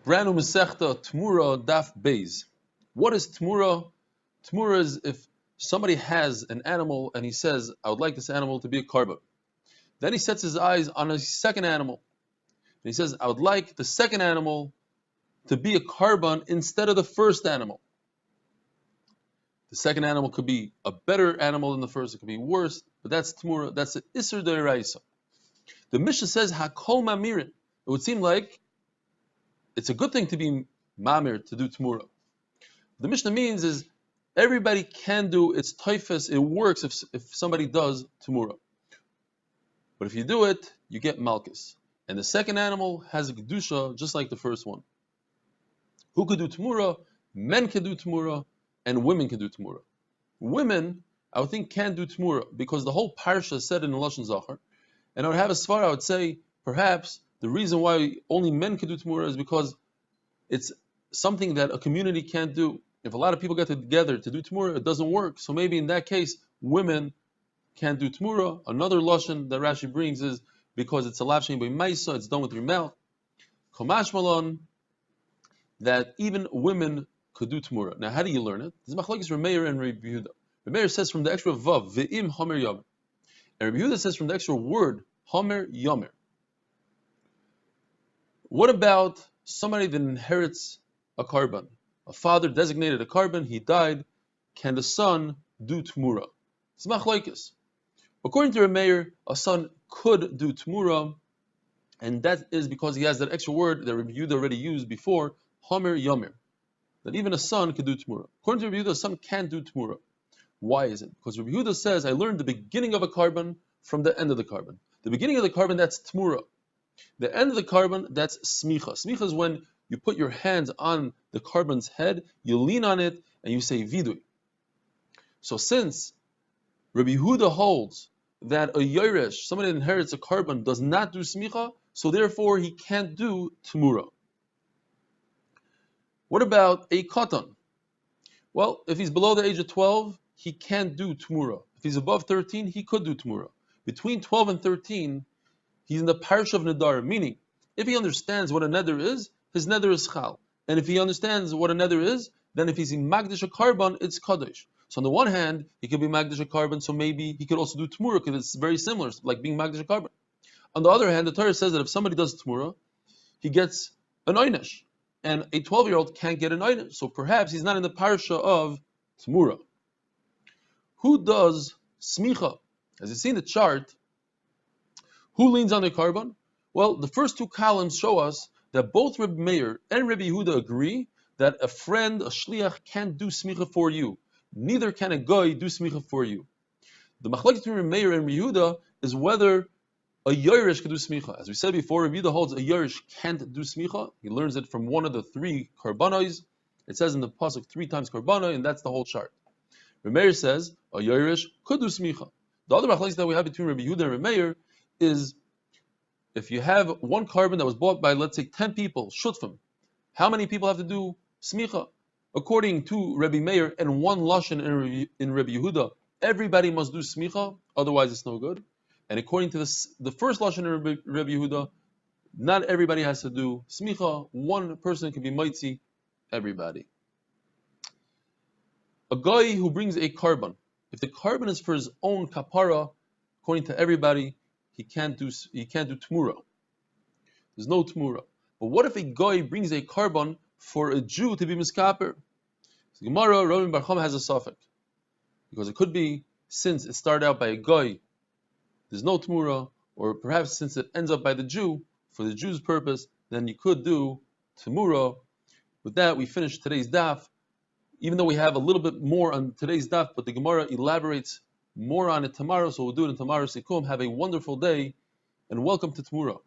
Brand new Masechta, Temurah Daf Beis. What is Temurah? Temurah is if somebody has an animal and he says, I would like this animal to be a korban. Then he sets his eyes on a second animal. And he says, I would like the second animal to be a korban instead of the first animal. The second animal could be a better animal than the first, it could be worse, but that's Temurah, that's the Isser D'Oraisa. The Mishnah says, Hakol Mamirin. It would seem like it's a good thing to be mamir, to do Temurah. The Mishnah means is everybody can do its typhus, it works if somebody does Temurah. But if you do it, you get malchus. And the second animal has a kedusha just like the first one. Who could do Temurah? Men can do Temurah, and women can do Temurah. Women, I would think, can't do Temurah because the whole parsha is said in the Lashon Zachar. And I would have a svara, I would say, perhaps the reason why only men can do Temurah is because it's something that a community can't do. If a lot of people get together to do Temurah, it doesn't work. So maybe in that case, women can't do Temurah. Another lashon that Rashi brings is because it's a lav shein b'maisa, it's done with your mouth. Kamash malon, that even women could do Temurah. Now, how do you learn it? This is machlokes Rameir and Rabbi Yehuda. Rameir says from the extra vav, ve'im homer yomer. And Rabbi Yehuda says from the extra word, homer yomer. What about somebody that inherits a korban? A father designated a korban, he died. Can the son do Temurah? It's machlokes. According to Rameir, a son could do Temurah, and that is because he has that extra word that Rabbi Yehuda already used before, homer yomer. That even a son could do Temurah. According to Rabbi Yehuda, a son can't do Temurah. Why is it? Because Rabbi Yehuda says, I learned the beginning of a korban from the end of the korban. The beginning of the korban, that's Temurah. The end of the korban, that's smicha. Smicha is when you put your hands on the korban's head, you lean on it, and you say vidui. So since Rabbi Yehuda holds that a yoresh, somebody that inherits a korban, does not do smicha, so therefore he can't do Temurah. What about a katan? Well, if he's below the age of 12, he can't do Temurah. If he's above 13, he could do Temurah. Between 12 and 13, he's in the parsha of Nadar, meaning, if he understands what a neder is, his neder is chal. And if he understands what a neder is, then if he's in Magdish a korban, it's Kaddish. So on the one hand, he could be Magdish a korban, so maybe he could also do Temurah, because it's very similar, like being Magdish a korban. On the other hand, the Torah says that if somebody does Temurah, he gets an oynesh. And a 12-year-old can't get an oynesh. So perhaps he's not in the parsha of Temurah. Who does smicha? As you see in the chart, who leans on the korban? Well, the first two columns show us that both Rabbi Meir and Rabbi Yehuda agree that a friend, a shliach, can't do smicha for you. Neither can a goy do smicha for you. The machlokes between Rabbi Meir and Rabbi Yehuda is whether a yoresh can do smicha. As we said before, Rabbi Yehuda holds a yoresh can't do smicha. He learns it from one of the three korbanos. It says in the pasuk 3 times korbanoi, and that's the whole chart. Rabbi Meir says a yoresh could do smicha. The other machlokes that we have between Rabbi Yehuda and Rabbi Meir is if you have one korban that was bought by, let's say, 10 people, shutfim, how many people have to do smicha? According to Rabbi Meir and one lashon in Rabbi Yehuda, everybody must do smicha, otherwise it's no good. And according to the first lashon in Rabbi Yehuda, not everybody has to do smicha. One person can be mitzi, everybody. A guy who brings a korban, if the korban is for his own kapara, according to everybody, he can't do Temurah. There's no Temurah. But what if a guy brings a korban for a Jew to be miskaper? So Gemara, Rabbi Bar Chama has a suffix. Because it could be, since it started out by a guy, there's no Temurah, or perhaps since it ends up by the Jew, for the Jew's purpose, then you could do Temurah. With that, we finish today's daf. Even though we have a little bit more on today's daf, but the Gemara elaborates more on it tomorrow, so we'll do it in tomorrow's Sikum. Have a wonderful day, and welcome to Temurah.